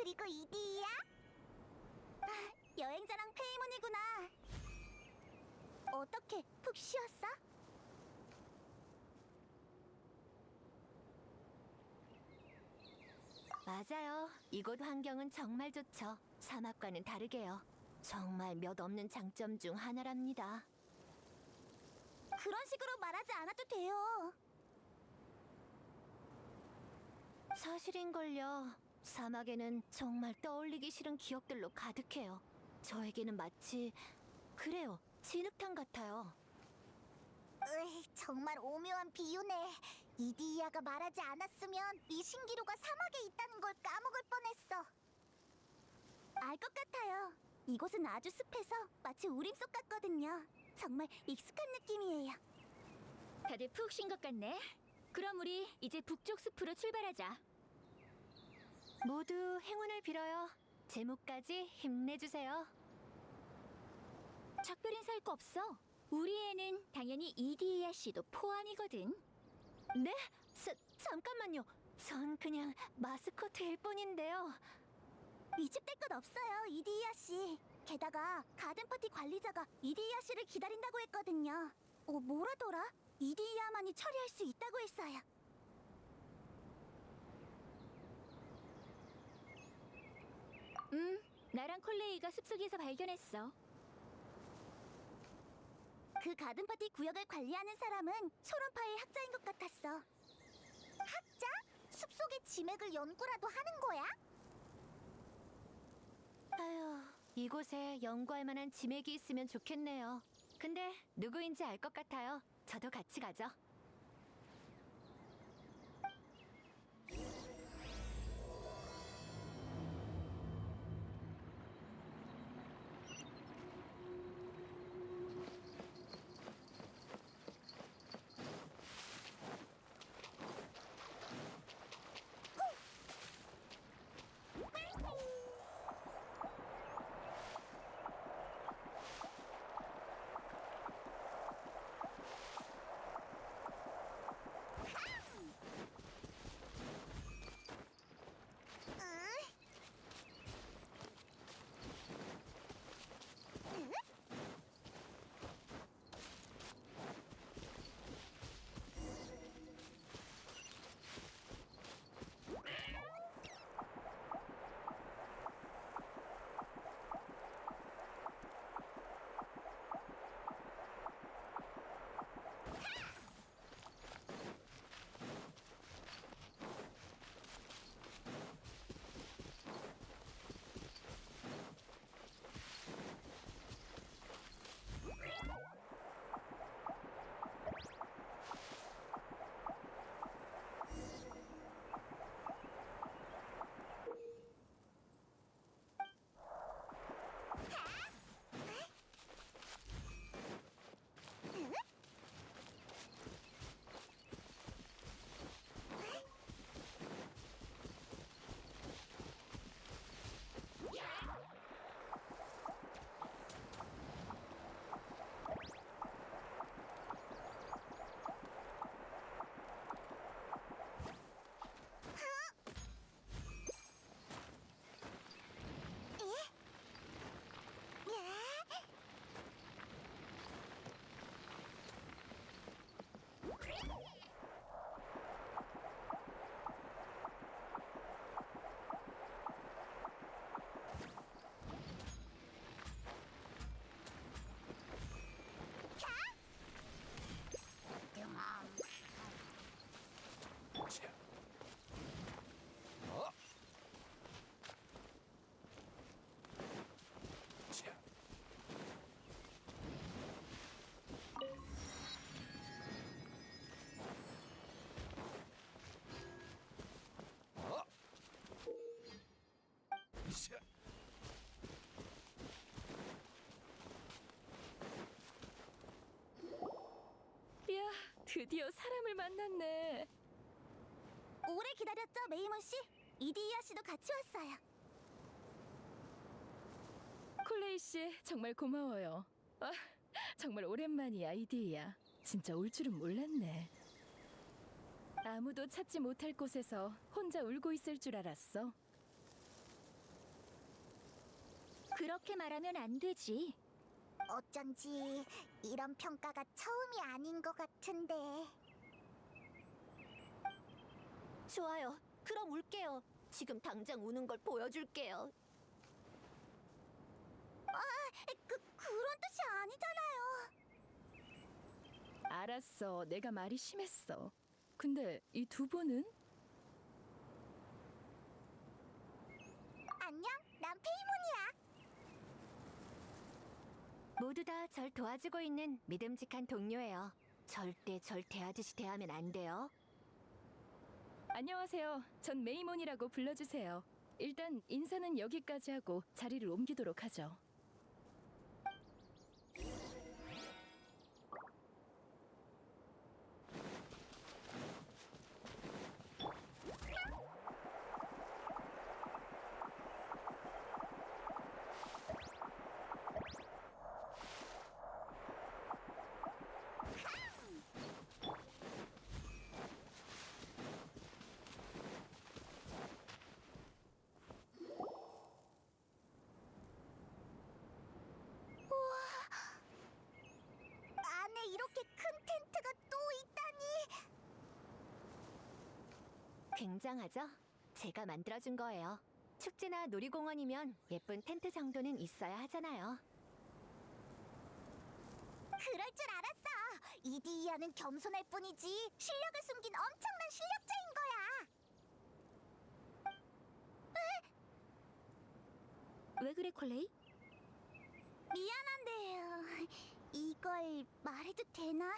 그리고 이디야? 여행자랑 페이몬이구나. 어떻게 푹 쉬었어? 맞아요. 이곳 환경은 정말 좋죠. 사막과는 다르게요. 정말 몇 없는 장점 중 하나랍니다. 그런 식으로 말하지 않아도 돼요. 사실인걸요. 사막에는 정말 떠올리기 싫은 기억들로 가득해요. 저에게는 마치 그래요. 진흙탕 같아요. 으이, 정말 오묘한 비유네. 이디야가 말하지 않았으면 이 신기루가 사막에 있다는 걸 까먹을 뻔했어. 알 것 같아요. 이곳은 아주 습해서 마치 우림 속 같거든요. 정말 익숙한 느낌이에요. 다들 푹 쉰 것 같네. 그럼 우리 이제 북쪽 숲으로 출발하자. 모두 행운을 빌어요. 제목까지 힘내주세요. 작별 인사할 거 없어. 우리 애는 당연히 이디야 씨도 포함이거든. 네? 잠깐만요. 전 그냥 마스코트일 뿐인데요. 미집될 것 없어요, 이디야 씨. 게다가 가든 파티 관리자가 이디야 씨를 기다린다고 했거든요. 뭐라더라? 이디야만이 처리할 수 있다고 했어요. 나랑 콜레이가 숲속에서 발견했어. 그 가든 파티 구역을 관리하는 사람은 소론파의 학자인 것 같았어. 학자? 숲속의 지맥을 연구라도 하는 거야? 아휴, 이곳에 연구할 만한 지맥이 있으면 좋겠네요. 근데 누구인지 알 것 같아요. 저도 같이 가죠. 이야, 드디어 사람을 만났네. 오래 기다렸죠, 메이몬 씨? 이디야 씨도 같이 왔어요. 콜레이 씨, 정말 고마워요. 아, 정말 오랜만이야, 이디야. 진짜 올 줄은 몰랐네. 아무도 찾지 못할 곳에서 혼자 울고 있을 줄 알았어. 그렇게 말하면 안 되지. 어쩐지 이런 평가가 처음이 아닌 것 같은데. 좋아요. 그럼 울게요. 지금 당장 우는 걸 보여줄게요. 그런 뜻이 아니잖아요. 알았어. 내가 말이 심했어. 근데 이 두 분은? 안녕, 난 페이몬이야. 모두 다 절 도와주고 있는 믿음직한 동료예요. 절대 절 대하듯이 대하면 안 돼요. 안녕하세요. 전 메이몬이라고 불러주세요. 일단 인사는 여기까지 하고 자리를 옮기도록 하죠. 안에 이렇게 큰 텐트가 또 있다니. 굉장하죠? 제가 만들어준 거예요. 축제나 놀이공원이면 예쁜 텐트 정도는 있어야 하잖아요. 그럴 줄 알았어. 이디야는 겸손할 뿐이지 실력을 숨긴 엄청난 실력자인 거야. 왜 그래, 콜레이? 미안한데 이걸 말해도 되나?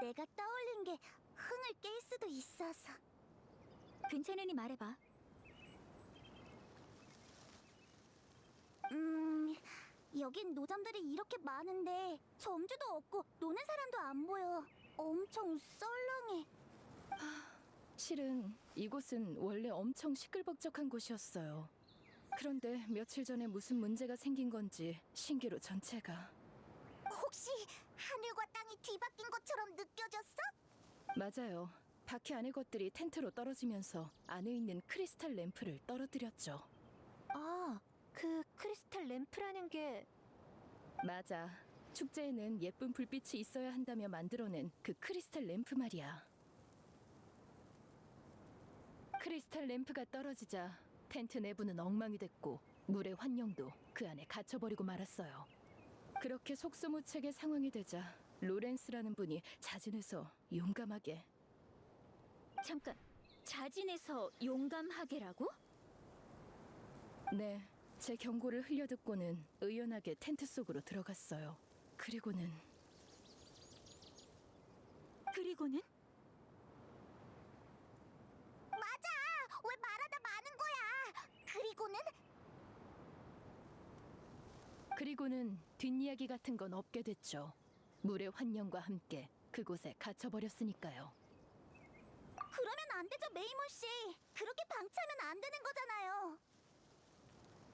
내가 떠올린 게 흥을 깰 수도 있어서. 괜찮으니 말해봐. 여긴 노점들이 이렇게 많은데 점주도 없고 노는 사람도 안 보여. 엄청 썰렁해. 실은 이곳은 원래 엄청 시끌벅적한 곳이었어요. 그런데 며칠 전에 무슨 문제가 생긴 건지 신기루 전체가. 혹시 하늘과 땅이 뒤바뀐 것처럼 느껴졌어? 맞아요. 바퀴 안의 것들이 텐트로 떨어지면서 안에 있는 크리스탈 램프를 떨어뜨렸죠. 아, 그 크리스탈 램프라는 게... 맞아. 축제에는 예쁜 불빛이 있어야 한다며 만들어낸 그 크리스탈 램프 말이야. 크리스탈 램프가 떨어지자 텐트 내부는 엉망이 됐고 물의 환영도 그 안에 갇혀버리고 말았어요. 그렇게 속수무책의 상황이 되자 로렌스라는 분이 자진해서 용감하게. 잠깐, 자진해서 용감하게라고? 네, 제 경고를 흘려듣고는 의연하게 텐트 속으로 들어갔어요. 그리고는 맞아. 왜 말하다 마는 거야? 그리고는 뒷이야기 같은 건 없게 됐죠. 물의 환영과 함께 그곳에 갇혀버렸으니까요. 그러면 안 되죠, 메이몬 씨. 그렇게 방치하면 안 되는 거잖아요.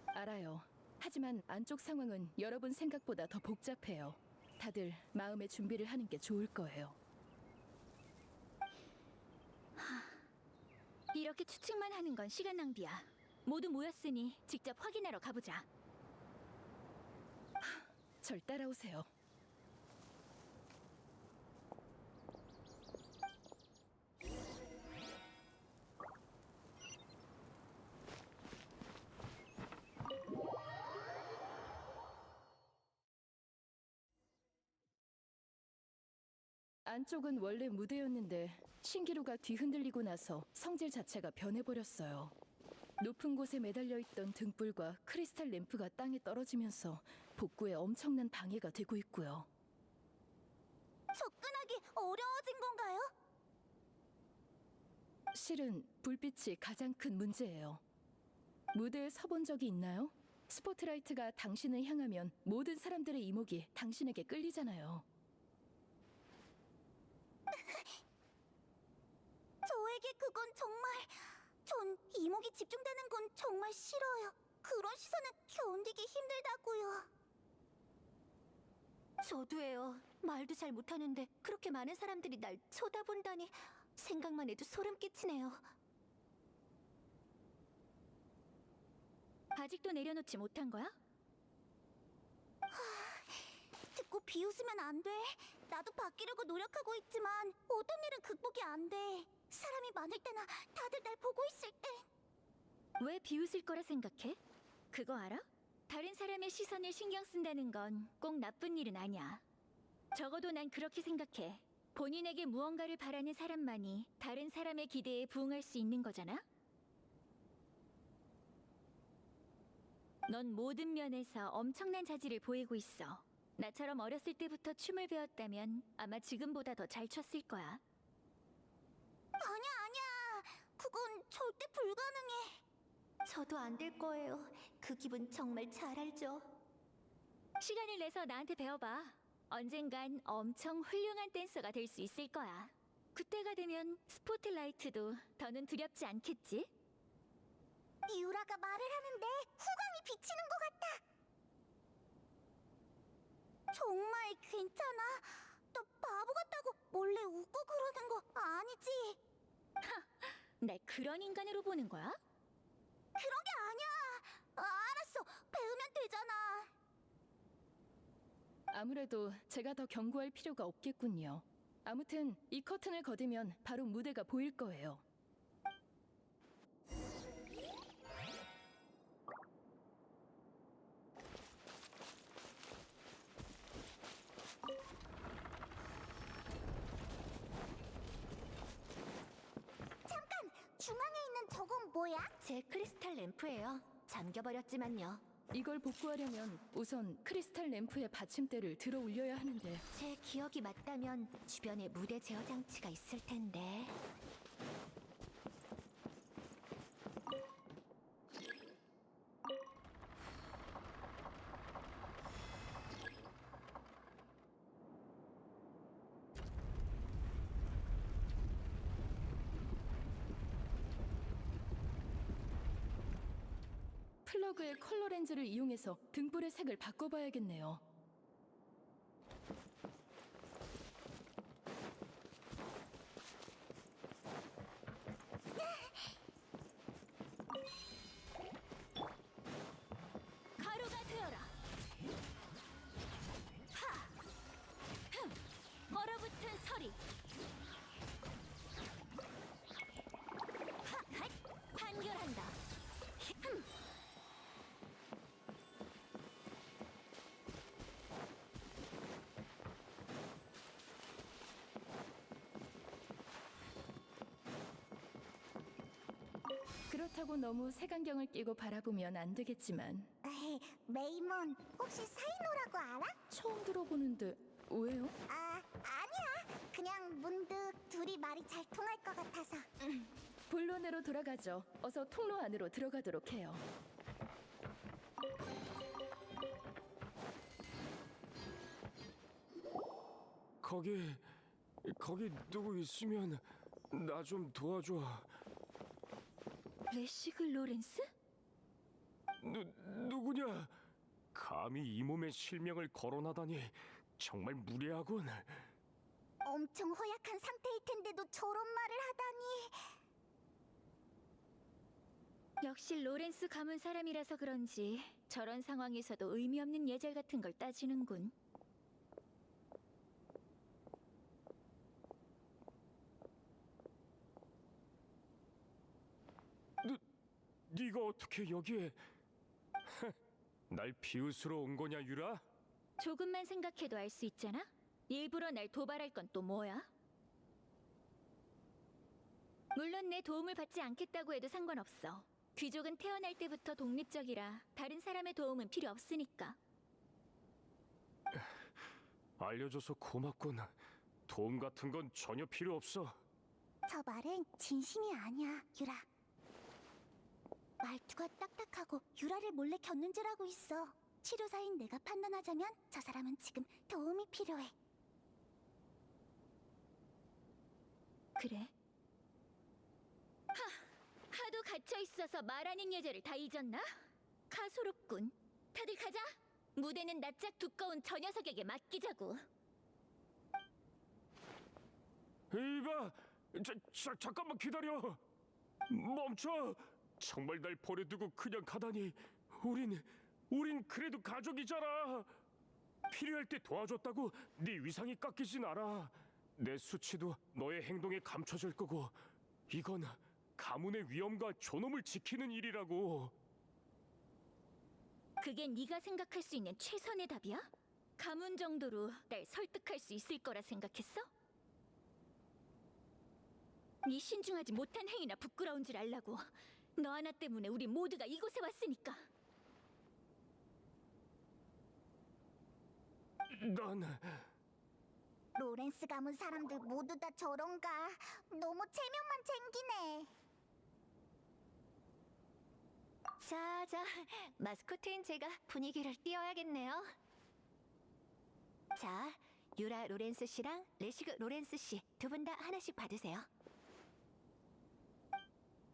알아요. 하지만 안쪽 상황은 여러분 생각보다 더 복잡해요. 다들 마음의 준비를 하는 게 좋을 거예요. 이렇게 추측만 하는 건 시간 낭비야. 모두 모였으니 직접 확인하러 가보자. 절 따라오세요. 안쪽은 원래 무대였는데 신기루가 뒤흔들리고 나서 성질 자체가 변해버렸어요. 높은 곳에 매달려 있던 등불과 크리스탈 램프가 땅에 떨어지면서 복구에 엄청난 방해가 되고 있고요. 접근하기 어려워진 건가요? 실은 불빛이 가장 큰 문제예요. 무대에 서본 적이 있나요? 스포트라이트가 당신을 향하면 모든 사람들의 이목이 당신에게 끌리잖아요. 저에게 그건 정말... 전 이목이 집중되는 건 정말 싫어요. 그런 시선은 견디기 힘들다고요. 저도예요. 말도 잘 못하는데 그렇게 많은 사람들이 날 쳐다본다니 생각만 해도 소름 끼치네요. 아직도 내려놓지 못한 거야? 듣고 비웃으면 안 돼. 나도 바뀌려고 노력하고 있지만 어떤 일은 극복이 안 돼. 사람이 많을 때나 다들 날 보고 있을 때. 왜 비웃을 거라 생각해? 그거 알아? 다른 사람의 시선을 신경 쓴다는 건 꼭 나쁜 일은 아니야. 적어도 난 그렇게 생각해. 본인에게 무언가를 바라는 사람만이 다른 사람의 기대에 부응할 수 있는 거잖아? 넌 모든 면에서 엄청난 자질을 보이고 있어. 나처럼 어렸을 때부터 춤을 배웠다면 아마 지금보다 더 잘 췄을 거야. 아니야. 그건 절대 불가능해. 저도 안 될 거예요. 그 기분 정말 잘 알죠. 시간을 내서 나한테 배워봐. 언젠간 엄청 훌륭한 댄서가 될 수 있을 거야. 그때가 되면 스포트라이트도 더는 두렵지 않겠지? 유라가 말을 하는데 후광이 비치는 것 같아. 정말 괜찮아? 너 바보 같다고 몰래 웃고 그러는 거 아니지? 날 그런 인간으로 보는 거야? 그런 게 아니야. 알았어. 배우면 되잖아. 아무래도 제가 더 경고할 필요가 없겠군요. 아무튼 이 커튼을 걷으면 바로 무대가 보일 거예요. 잠깐! 중앙에 있는 저건 뭐야? 제 크리스탈 램프예요. 잠겨버렸지만요. 이걸 복구하려면 우선 크리스탈 램프의 받침대를 들어 올려야 하는데 제 기억이 맞다면 주변에 무대 제어 장치가 있을 텐데. 플러그의 컬러 렌즈를 이용해서 등불의 색을 바꿔봐야겠네요. 가루가 되어라. 얼어붙은 서리. 판결한다. 그렇다고 너무 색안경을 끼고 바라보면 안 되겠지만 에이, 메이몬, 혹시 사이노라고 알아? 처음 들어보는데 왜요? 아니야. 그냥 문득 둘이 말이 잘 통할 것 같아서. 본론으로 돌아가죠. 어서 통로 안으로 들어가도록 해요. 거기 누구 있으면 나 좀 도와줘. 레시그 로렌스? 누구냐? 감히 이 몸에 실명을 거론하다니 정말 무례하군. 엄청 허약한 상태일 텐데도 저런 말을 하다니. 역시 로렌스 가문 사람이라서 그런지 저런 상황에서도 의미 없는 예절 같은 걸 따지는군. 네가 어떻게 여기에? 날 비웃으러 온 거냐, 유라? 조금만 생각해도 알 수 있잖아? 일부러 날 도발할 건 또 뭐야? 물론 내 도움을 받지 않겠다고 해도 상관없어. 귀족은 태어날 때부터 독립적이라 다른 사람의 도움은 필요 없으니까. 알려줘서 고맙군. 도움 같은 건 전혀 필요 없어. 저 말은 진심이 아니야, 유라. 말투가 딱딱하고 유라를 몰래 곁눈질하고 있어. 치료사인 내가 판단하자면 저 사람은 지금 도움이 필요해. 그래? 하도 갇혀 있어서 말하는 예절을 다 잊었나? 가소롭군. 다들 가자. 무대는 낯짝 두꺼운 저 녀석에게 맡기자고. 이봐, 잠깐만 기다려. 멈춰. 정말 날 버려두고 그냥 가다니 우린 그래도 가족이잖아. 필요할 때 도와줬다고 네 위상이 깎이진 않아. 내 수치도 너의 행동에 감춰질 거고, 이건 가문의 위엄과 존엄을 지키는 일이라고. 그게 네가 생각할 수 있는 최선의 답이야? 가문 정도로 날 설득할 수 있을 거라 생각했어? 네 신중하지 못한 행위나 부끄러운 줄 알라고. 너 하나 때문에 우리 모두가 이곳에 왔으니까. 난 로렌스 가문 사람들 모두 다 저런가? 너무 체면만 챙기네. 자, 마스코트인 제가 분위기를 띄워야겠네요. 자, 유라 로렌스 씨랑 레시그 로렌스 씨 두 분 다 하나씩 받으세요.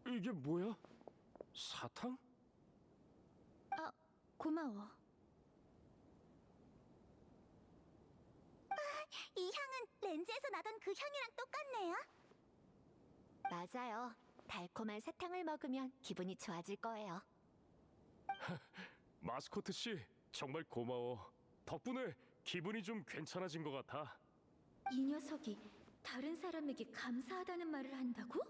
이게 뭐야? 사탕? 고마워. 이 향은 렌즈에서 나던 그 향이랑 똑같네요. 맞아요. 달콤한 사탕을 먹으면 기분이 좋아질 거예요. 마스코트 씨, 정말 고마워. 덕분에 기분이 좀 괜찮아진 것 같아. 이 녀석이 다른 사람에게 감사하다는 말을 한다고?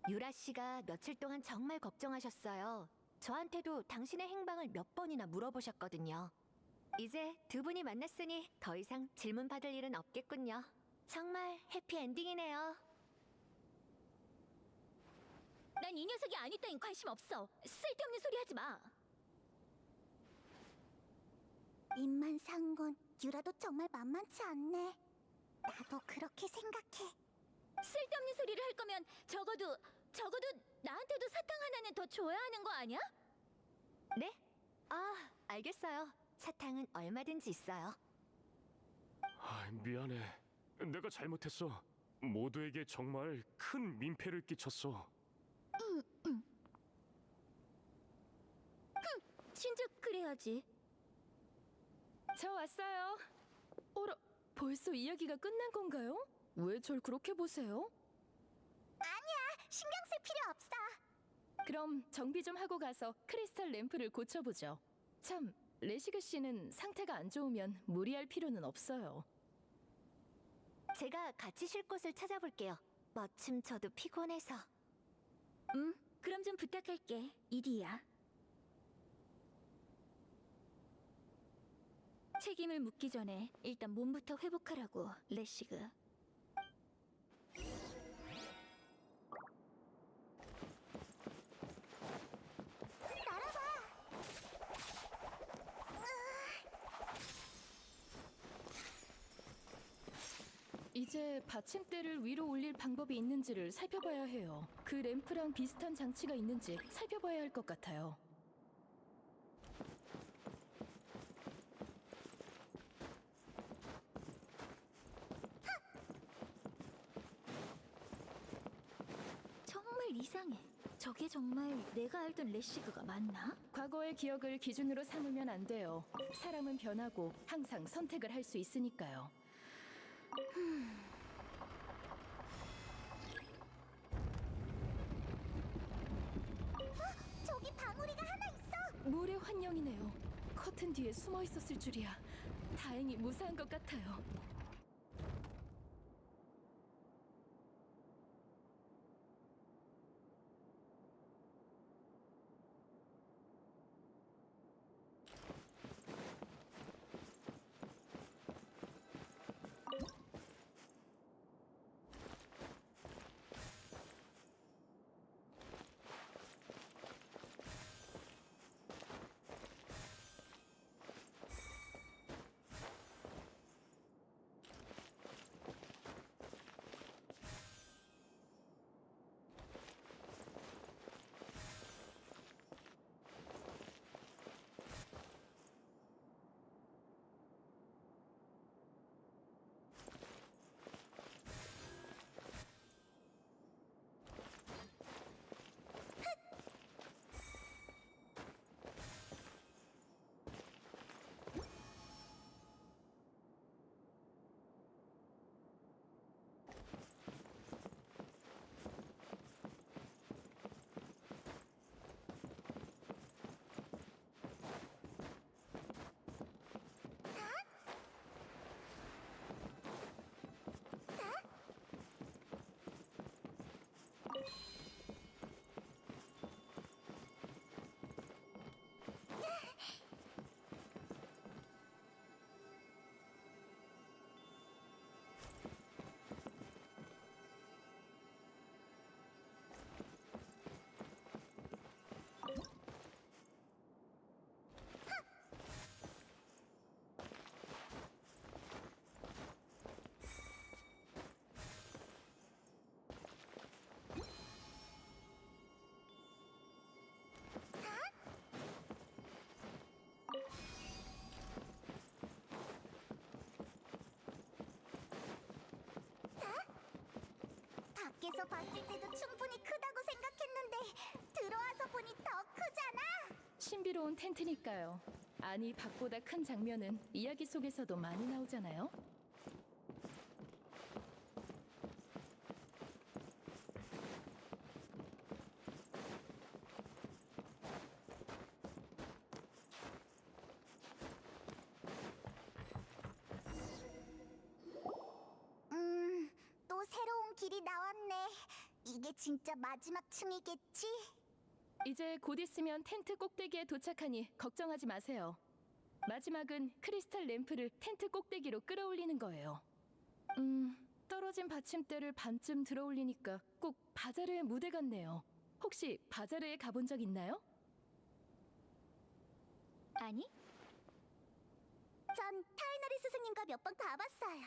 유라 씨가 며칠 동안 정말 걱정하셨어요. 저한테도 당신의 행방을 몇 번이나 물어보셨거든요. 이제 두 분이 만났으니 더 이상 질문 받을 일은 없겠군요. 정말 해피엔딩이네요. 난 이 녀석이 아니 따윈 관심 없어. 쓸데없는 소리 하지 마. 입만 상건 유라도 정말 만만치 않네. 나도 그렇게 생각해. 쓸데없는 소리를 할 거면 적어도 나한테도 사탕 하나는 더 줘야 하는 거 아니야? 네? 알겠어요. 사탕은 얼마든지 있어요. 미안해. 내가 잘못했어. 모두에게 정말 큰 민폐를 끼쳤어. 진작 그래야지. 저 왔어요. 어라, 벌써 이야기가 끝난 건가요? 왜 절 그렇게 보세요? 신경 쓸 필요 없어. 그럼 정비 좀 하고 가서 크리스탈 램프를 고쳐보죠. 참, 레시그 씨는 상태가 안 좋으면 무리할 필요는 없어요. 제가 같이 쉴 곳을 찾아볼게요. 마침 저도 피곤해서. 그럼 좀 부탁할게, 이디야. 책임을 묻기 전에 일단 몸부터 회복하라고, 레시그. 이제 받침대를 위로 올릴 방법이 있는지를 살펴봐야 해요. 그 램프랑 비슷한 장치가 있는지 살펴봐야 할 것 같아요. 정말 이상해. 저게 정말 내가 알던 레시그가 맞나? 과거의 기억을 기준으로 삼으면 안 돼요. 사람은 변하고 항상 선택을 할 수 있으니까요. 저기 방울이가 하나 있어. 모래 환영이네요. 커튼 뒤에 숨어 있었을 줄이야. 다행히 무사한 것 같아요. 밖에서 봤을 때도 충분히 크다고 생각했는데 들어와서 보니 더 크잖아. 신비로운 텐트니까요. 아니, 밖보다 큰 장면은 이야기 속에서도 많이 나오잖아요. 또 새로운 길이 나왔네. 이게 진짜 마지막 층이겠지? 이제 곧 있으면 텐트 꼭대기에 도착하니 걱정하지 마세요. 마지막은 크리스탈 램프를 텐트 꼭대기로 끌어올리는 거예요. 떨어진 받침대를 반쯤 들어올리니까 꼭 바자르의 무대 같네요. 혹시 바자르에 가본 적 있나요? 아니? 전 타이너리 스승님과 몇 번 가봤어요.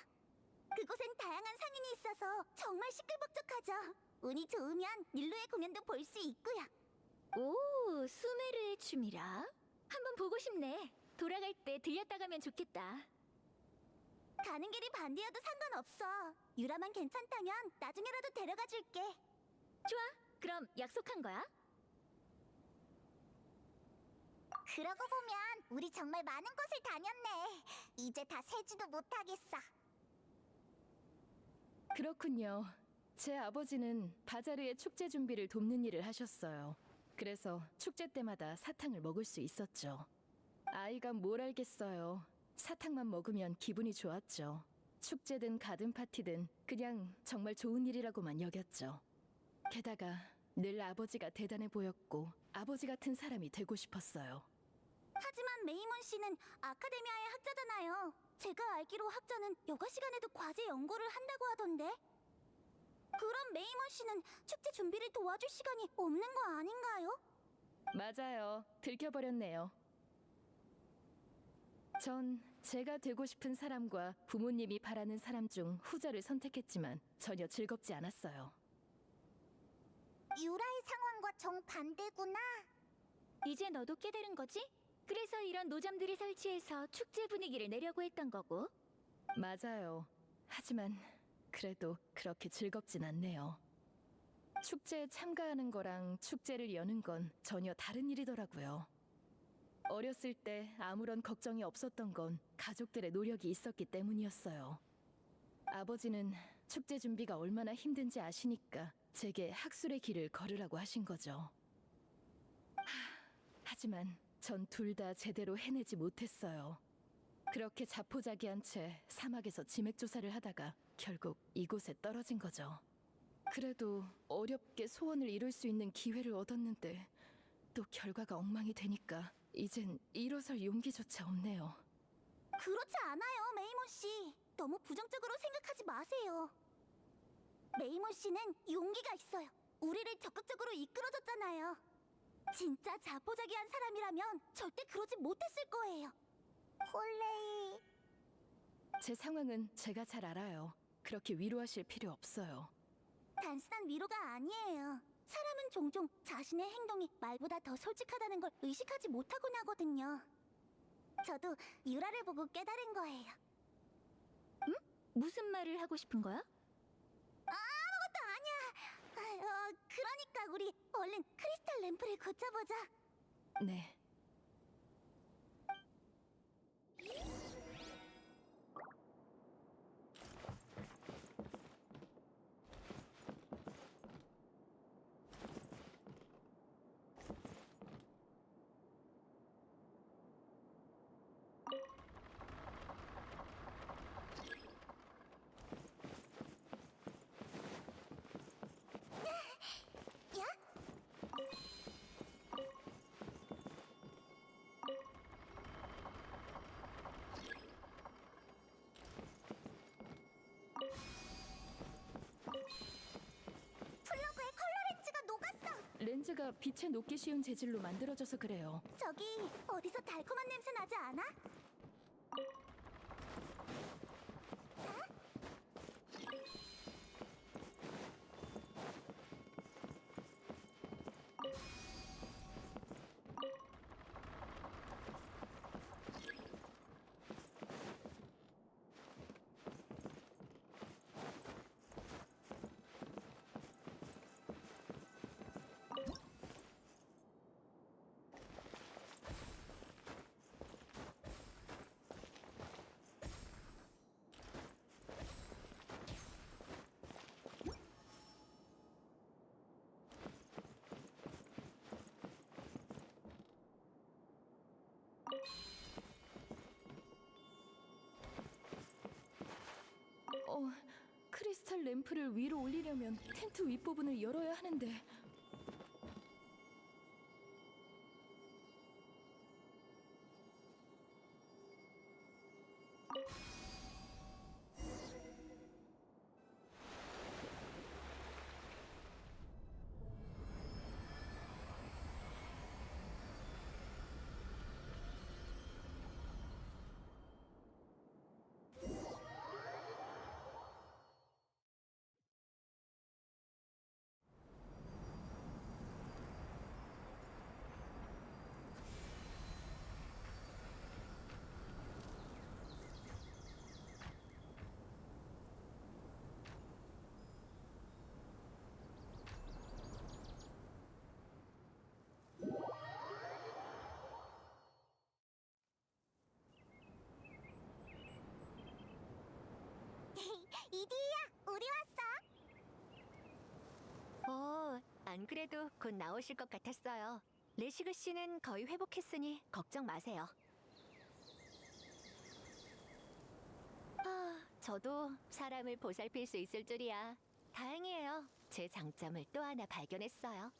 그곳엔 다양한 상인이 있어서 정말 시끌벅적하죠. 운이 좋으면 닐루의 공연도 볼 수 있고요. 오, 수메르의 춤이라? 한번 보고 싶네. 돌아갈 때 들렸다 가면 좋겠다. 가는 길이 반대여도 상관없어. 유라만 괜찮다면 나중에라도 데려가 줄게. 좋아, 그럼 약속한 거야? 그러고 보면 우리 정말 많은 곳을 다녔네. 이제 다 세지도 못하겠어. 그렇군요. 제 아버지는 바자르의 축제 준비를 돕는 일을 하셨어요. 그래서 축제 때마다 사탕을 먹을 수 있었죠. 아이가 뭘 알겠어요. 사탕만 먹으면 기분이 좋았죠. 축제든 가든 파티든 그냥 정말 좋은 일이라고만 여겼죠. 게다가 늘 아버지가 대단해 보였고 아버지 같은 사람이 되고 싶었어요. 하지만 메이몬 씨는 아카데미아의 학자잖아요. 제가 알기로 학자는 여가 시간에도 과제 연구를 한다고 하던데. 그럼 메이몬 씨는 축제 준비를 도와줄 시간이 없는 거 아닌가요? 맞아요. 들켜버렸네요. 전 제가 되고 싶은 사람과 부모님이 바라는 사람 중 후자를 선택했지만 전혀 즐겁지 않았어요. 유라의 상황과 정반대구나. 이제 너도 깨달은 거지? 그래서 이런 노점들이 설치해서 축제 분위기를 내려고 했던 거고. 맞아요. 하지만 그래도 그렇게 즐겁진 않네요. 축제에 참가하는 거랑 축제를 여는 건 전혀 다른 일이더라고요. 어렸을 때 아무런 걱정이 없었던 건 가족들의 노력이 있었기 때문이었어요. 아버지는 축제 준비가 얼마나 힘든지 아시니까 제게 학술의 길을 걸으라고 하신 거죠. 하지만 전 둘 다 제대로 해내지 못했어요. 그렇게 자포자기한 채 사막에서 지맥 조사를 하다가 결국 이곳에 떨어진 거죠. 그래도 어렵게 소원을 이룰 수 있는 기회를 얻었는데 또 결과가 엉망이 되니까 이젠 일어설 용기조차 없네요. 그렇지 않아요, 메이몬 씨. 너무 부정적으로 생각하지 마세요. 메이몬 씨는 용기가 있어요. 우리를 적극적으로 이끌어줬잖아요. 진짜 자포자기한 사람이라면 절대 그러지 못했을 거예요. 홀레이... 제 상황은 제가 잘 알아요. 그렇게 위로하실 필요 없어요. 단순한 위로가 아니에요. 사람은 종종 자신의 행동이 말보다 더 솔직하다는 걸 의식하지 못하곤 하거든요. 저도 유라를 보고 깨달은 거예요. 무슨 말을 하고 싶은 거야? 아무것도 아니야. 그러니까 우리 얼른 크리스탈 램프를 고쳐보자. 네. 야? 플러그에 컬러 렌즈가 녹았어. 렌즈가 빛에 녹기 쉬운 재질로 만들어져서 그래요. 저기 어디서 달콤한 냄새 나지 않아? 크리스탈 램프를 위로 올리려면 텐트 윗부분을 열어야 하는데 이디야, 우리 왔어. 안 그래도 곧 나오실 것 같았어요. 레시그 씨는 거의 회복했으니 걱정 마세요. 저도 사람을 보살필 수 있을 줄이야. 다행이에요. 제 장점을 또 하나 발견했어요.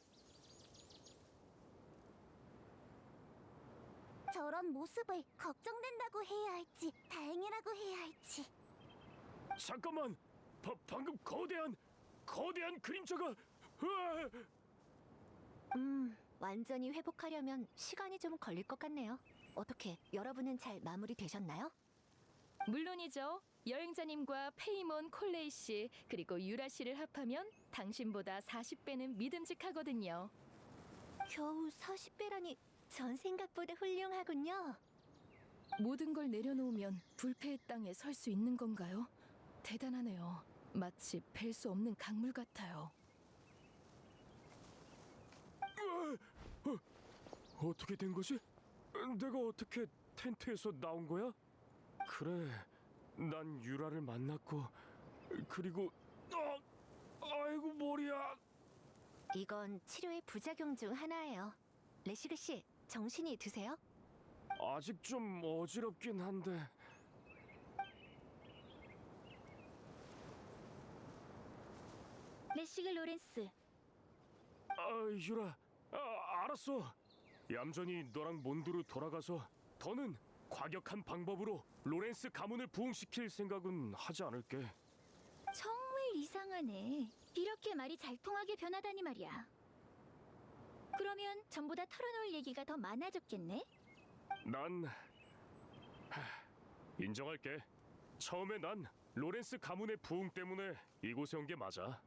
저런 모습을 걱정된다고 해야 할지 다행이라고 해야 할지. 잠깐만. 방금 거대한 그림자가. 으아! 완전히 회복하려면 시간이 좀 걸릴 것 같네요. 어떻게 여러분은 잘 마무리되셨나요? 물론이죠. 여행자님과 페이몬 콜레이 씨 그리고 유라 씨를 합하면 당신보다 40배는 믿음직하거든요. 겨우 40배라니 전 생각보다 훌륭하군요. 모든 걸 내려놓으면 불패의 땅에 설 수 있는 건가요? 대단하네요. 마치 뵐 수 없는 강물 같아요. 어떻게 된 거지? 내가 어떻게 텐트에서 나온 거야? 그래, 난 유라를 만났고 그리고 아이고 머리야. 이건 치료의 부작용 중 하나예요. 레시그 씨, 정신이 드세요? 아직 좀 어지럽긴 한데. 레시그 로렌스, 유라, 알았어. 얌전히 너랑 몬드로 돌아가서 더는 과격한 방법으로 로렌스 가문을 부흥시킬 생각은 하지 않을게. 정말 이상하네. 이렇게 말이 잘 통하게 변하다니 말이야. 그러면 전보다 털어놓을 얘기가 더 많아졌겠네? 난 인정할게. 처음에 난 로렌스 가문의 부흥 때문에 이곳에 온 게 맞아.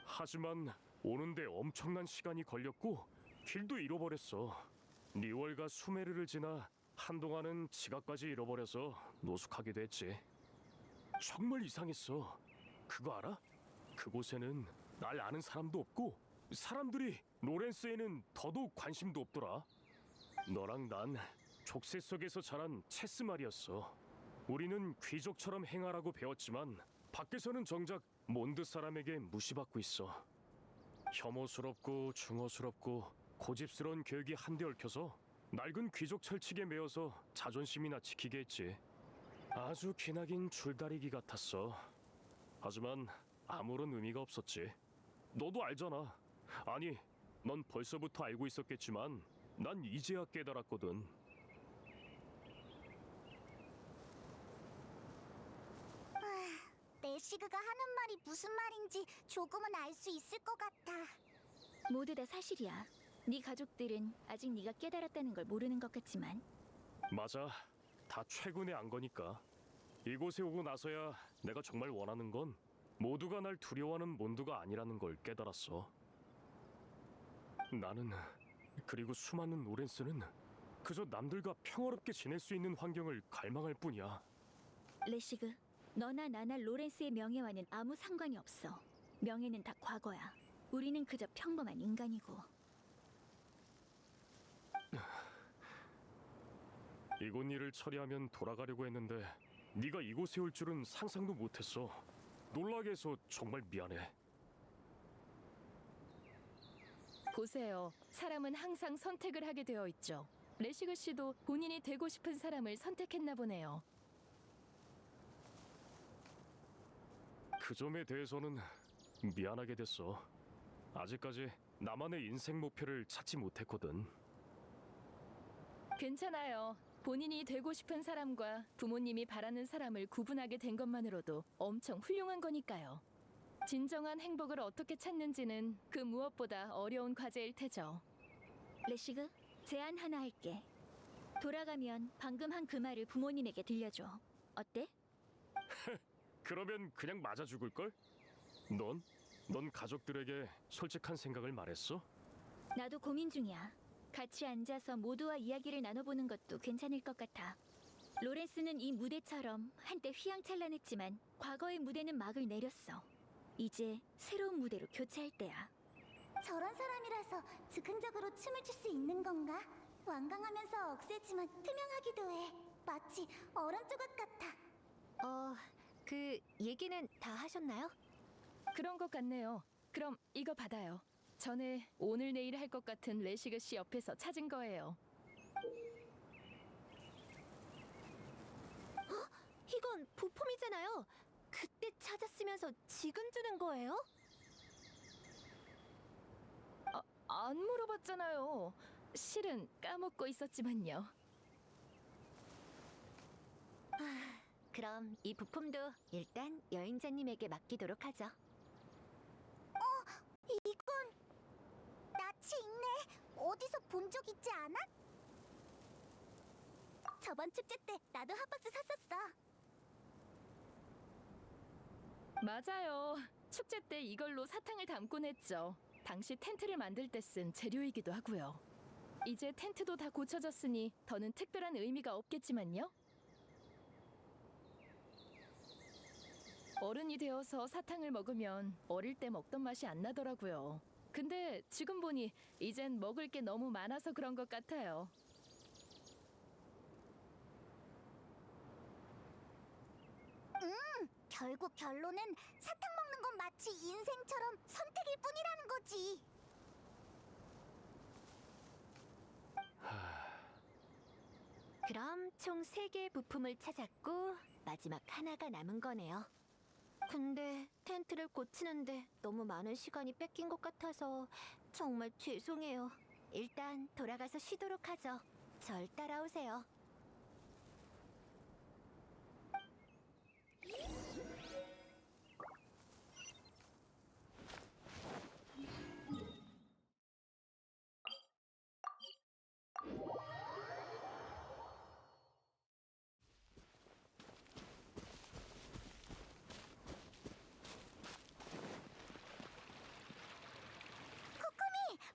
하지만 오는데 엄청난 시간이 걸렸고 길도 잃어버렸어. 리월과 수메르를 지나 한동안은 지갑까지 잃어버려서 노숙하게 됐지. 정말 이상했어. 그거 알아? 그곳에는 날 아는 사람도 없고 사람들이 로렌스에는 더더욱 관심도 없더라. 너랑 난 족쇄 속에서 자란 체스 말이었어. 우리는 귀족처럼 행하라고 배웠지만 밖에서는 정작 몬드 사람에게 무시받고 있어. 혐오스럽고 중어스럽고 고집스러운 교육이 한데 얽혀서 낡은 귀족 철칙에 매여서 자존심이나 지키게 했지. 아주 기나긴 줄다리기 같았어. 하지만 아무런 의미가 없었지. 너도 알잖아. 아니, 넌 벌써부터 알고 있었겠지만 난 이제야 깨달았거든. 레시그가 하는 말이 무슨 말인지 조금은 알 수 있을 것 같아. 모두 다 사실이야. 네 가족들은 아직 네가 깨달았다는 걸 모르는 것 같지만 맞아. 다 최근에 안 거니까. 이곳에 오고 나서야 내가 정말 원하는 건 모두가 날 두려워하는 몬드가 아니라는 걸 깨달았어. 나는, 그리고 수많은 로렌스는 그저 남들과 평화롭게 지낼 수 있는 환경을 갈망할 뿐이야. 레시그, 너나 나나 로렌스의 명예와는 아무 상관이 없어. 명예는 다 과거야. 우리는 그저 평범한 인간이고. 이곳 일을 처리하면 돌아가려고 했는데 네가 이곳에 올 줄은 상상도 못했어. 놀라게 해서 정말 미안해. 보세요. 사람은 항상 선택을 하게 되어 있죠. 레시그 씨도 본인이 되고 싶은 사람을 선택했나 보네요. 그 점에 대해서는 미안하게 됐어. 아직까지 나만의 인생 목표를 찾지 못했거든. 괜찮아요. 본인이 되고 싶은 사람과 부모님이 바라는 사람을 구분하게 된 것만으로도 엄청 훌륭한 거니까요. 진정한 행복을 어떻게 찾는지는 그 무엇보다 어려운 과제일 테죠. 레시그, 제안 하나 할게. 돌아가면 방금 한 그 말을 부모님에게 들려줘. 어때? 그러면 그냥 맞아 죽을걸? 넌 가족들에게 솔직한 생각을 말했어? 나도 고민 중이야. 같이 앉아서 모두와 이야기를 나눠보는 것도 괜찮을 것 같아. 로렌스는 이 무대처럼 한때 휘황찬란했지만 과거의 무대는 막을 내렸어. 이제 새로운 무대로 교체할 때야. 저런 사람이라서 즉흥적으로 춤을 출 수 있는 건가? 완강하면서 억세지만 투명하기도 해. 마치 얼음 조각 같아. 그 얘기는 다 하셨나요? 그런 것 같네요. 그럼 이거 받아요. 전에 오늘 내일 할 것 같은 레시그 씨 옆에서 찾은 거예요. 이건 부품이잖아요. 그때 찾았으면서 지금 주는 거예요? 안 물어봤잖아요. 실은 까먹고 있었지만요. 그럼 이 부품도 일단 여행자님에게 맡기도록 하죠. 이건 낯이 익네. 어디서 본 적 있지 않아? 저번 축제 때 나도 핫박스 샀었어. 맞아요. 축제 때 이걸로 사탕을 담곤 했죠. 당시 텐트를 만들 때 쓴 재료이기도 하고요. 이제 텐트도 다 고쳐졌으니 더는 특별한 의미가 없겠지만요. 어른이 되어서 사탕을 먹으면 어릴 때 먹던 맛이 안 나더라고요. 근데 지금 보니 이젠 먹을 게 너무 많아서 그런 것 같아요. 결국 결론은 사탕 먹는 건 마치 인생처럼 선택일 뿐이라는 거지. 그럼 총 3개의 부품을 찾았고 마지막 하나가 남은 거네요. 근데 텐트를 고치는데 너무 많은 시간이 뺏긴 것 같아서 정말 죄송해요. 일단 돌아가서 쉬도록 하죠. 절 따라오세요.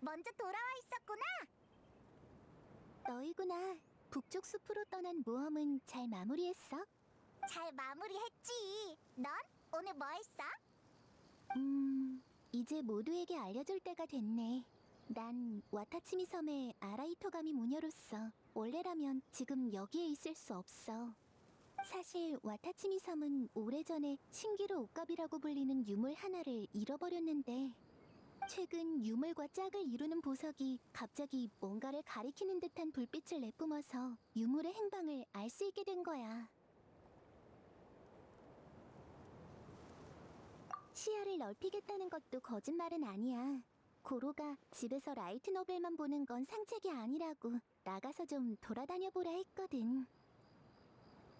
먼저 돌아와 있었구나. 너희구나. 북쪽 숲으로 떠난 모험은 잘 마무리했어? 잘 마무리했지. 넌 오늘 뭐 했어? 이제 모두에게 알려줄 때가 됐네. 난 와타치미 섬의 아라이토가미 모녀로서 원래라면 지금 여기에 있을 수 없어. 사실 와타치미 섬은 오래전에 신기루 옥갑이라고 불리는 유물 하나를 잃어버렸는데 최근 유물과 짝을 이루는 보석이 갑자기 뭔가를 가리키는 듯한 불빛을 내뿜어서 유물의 행방을 알 수 있게 된 거야. 시야를 넓히겠다는 것도 거짓말은 아니야. 고로가 집에서 라이트 노벨만 보는 건 상책이 아니라고 나가서 좀 돌아다녀 보라 했거든.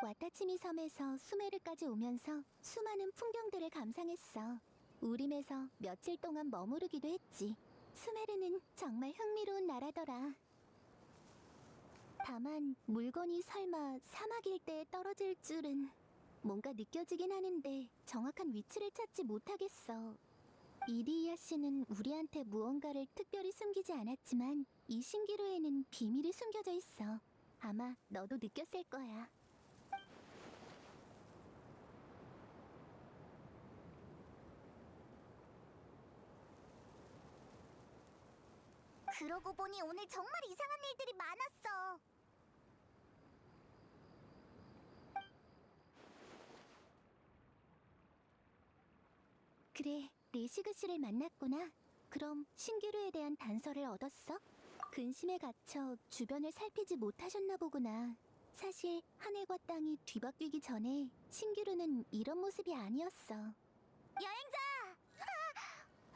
와타치미 섬에서 수메르까지 오면서 수많은 풍경들을 감상했어. 우림에서 며칠 동안 머무르기도 했지. 수메르는 정말 흥미로운 나라더라. 다만 물건이 설마 사막 일대에 떨어질 줄은 뭔가 느껴지긴 하는데 정확한 위치를 찾지 못하겠어. 이리이아 씨는 우리한테 무언가를 특별히 숨기지 않았지만 이 신기루에는 비밀이 숨겨져 있어. 아마 너도 느꼈을 거야. 그러고 보니 오늘 정말 이상한 일들이 많았어. 그래, 레시그 씨를 만났구나. 그럼 신기루에 대한 단서를 얻었어? 근심에 갇혀 주변을 살피지 못하셨나 보구나. 사실 하늘과 땅이 뒤바뀌기 전에 신기루는 이런 모습이 아니었어. 여행자!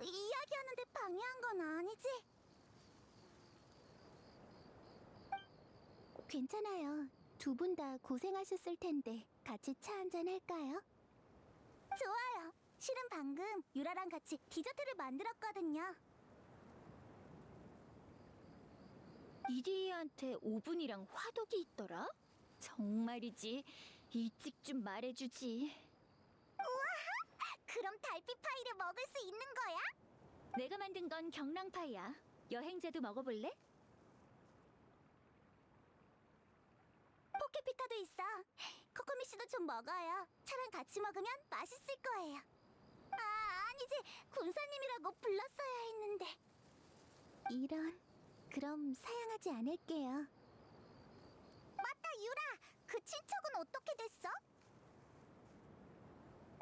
이야기하는데 방해한 건 아니지? 괜찮아요. 두 분 다 고생하셨을 텐데 같이 차 한잔 할까요? 좋아요. 실은 방금 유라랑 같이 디저트를 만들었거든요. 이디희한테 오븐이랑 화덕이 있더라? 정말이지. 일찍 좀 말해주지. 그럼 달빛 파이를 먹을 수 있는 거야? 내가 만든 건 경랑파이야. 여행자도 먹어볼래? 포켓피카도 있어. 코코미 씨도 좀 먹어요. 차랑 같이 먹으면 맛있을 거예요. 아니지. 군사님이라고 불렀어야 했는데. 이런. 그럼 사양하지 않을게요. 맞다, 유라. 그 친척은 어떻게 됐어?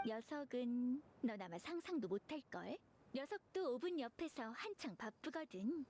녀석은 넌 아마 상상도 못할걸? 녀석도 오븐 옆에서 한창 바쁘거든.